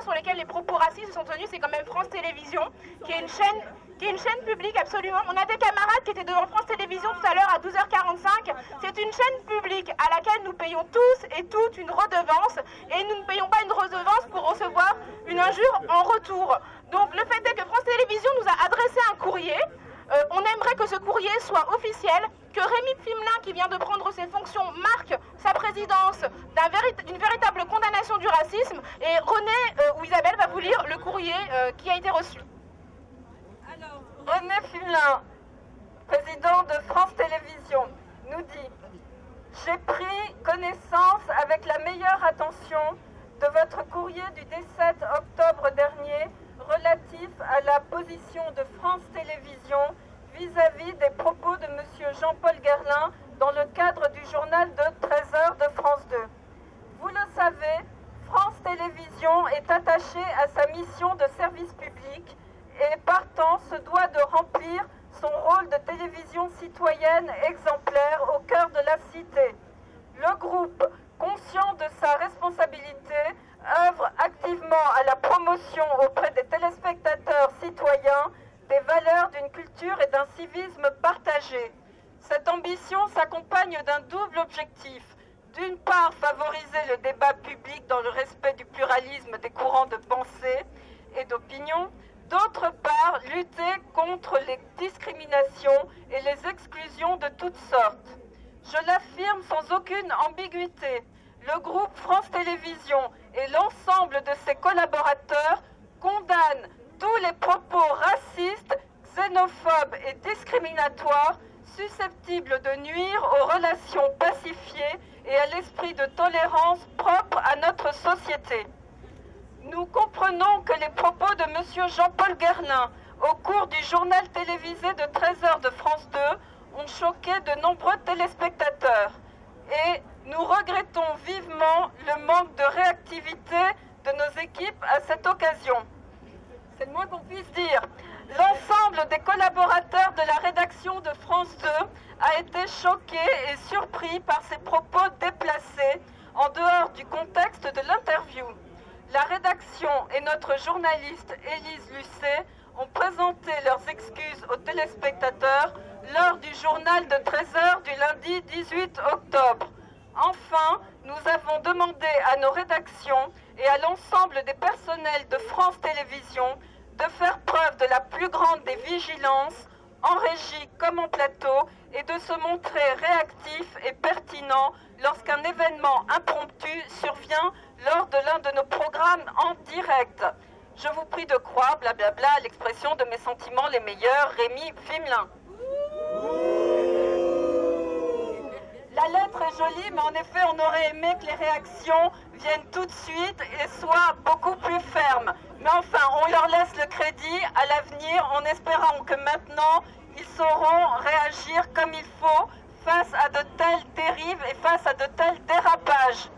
médias sur lesquels les propos racistes sont tenus, c'est quand même France Télévisions, qui est une chaîne publique absolument. On a des camarades qui étaient devant France Télévisions tout à l'heure à 12h45. C'est une chaîne publique à laquelle nous payons tous et toutes une redevance, et nous ne payons pas une redevance pour recevoir une injure en retour. Donc le fait est que France Télévisions nous a adressé un courrier. On aimerait que ce courrier soit officiel, que Rémi Fimelin, qui vient de prendre ses fonctions, marque sa présidence d'une véritable condamnation du racisme. Et René ou Isabelle va vous lire le courrier qui a été reçu. Alors, René Fimelin, président de France Télévisions, nous dit « J'ai pris connaissance avec la meilleure attention de votre courrier du 17 octobre dernier relatif à la position de France Télévisions vis-à-vis des propos de M. Jean-Paul Guerlain dans le cadre du journal de 13h de France 2. Vous le savez, France Télévisions est attachée à sa mission de service public et partant se doit de remplir son rôle de télévision citoyenne exemplaire au cœur de la cité. Le groupe, conscient de sa responsabilité, œuvre activement à la promotion auprès des téléspectateurs citoyens des valeurs d'une culture et d'un civisme partagés. Cette ambition s'accompagne d'un double objectif. D'une part, favoriser le débat public dans le respect du pluralisme des courants de pensée et d'opinion. D'autre part, lutter contre les discriminations et les exclusions de toutes sortes. Je l'affirme sans aucune ambiguïté. Le groupe France Télévisions et l'ensemble de ses collaborateurs condamnent tous les propos racistes, xénophobes et discriminatoires susceptibles de nuire aux relations pacifiées et à l'esprit de tolérance propre à notre société. Nous comprenons que les propos de M. Jean-Paul Guerlain au cours du journal télévisé de 13h de France 2 ont choqué de nombreux téléspectateurs et nous regrettons vivement le manque de réactivité de nos équipes à cette occasion. C'est le moins qu'on puisse dire. L'ensemble des collaborateurs de la rédaction de France 2 a été choqué et surpris par ces propos déplacés en dehors du contexte de l'interview. La rédaction et notre journaliste Élise Lucet ont présenté leurs excuses aux téléspectateurs lors du journal de 13h du lundi 18 octobre. Enfin, nous avons demandé à nos rédactions et à l'ensemble des personnels de France Télévisions de faire preuve de la plus grande des vigilances, en régie comme en plateau, et de se montrer réactifs et pertinents lorsqu'un événement impromptu survient lors de l'un de nos programmes en direct. Je vous prie de croire, blablabla, à l'expression de mes sentiments les meilleurs, Rémi Fimelin. La lettre est jolie, mais en effet, on aurait aimé que les réactions viennent tout de suite et soient beaucoup plus fermes. Mais enfin, on leur laisse le crédit à l'avenir en espérant que maintenant, ils sauront réagir comme il faut face à de telles dérives et face à de tels dérapages.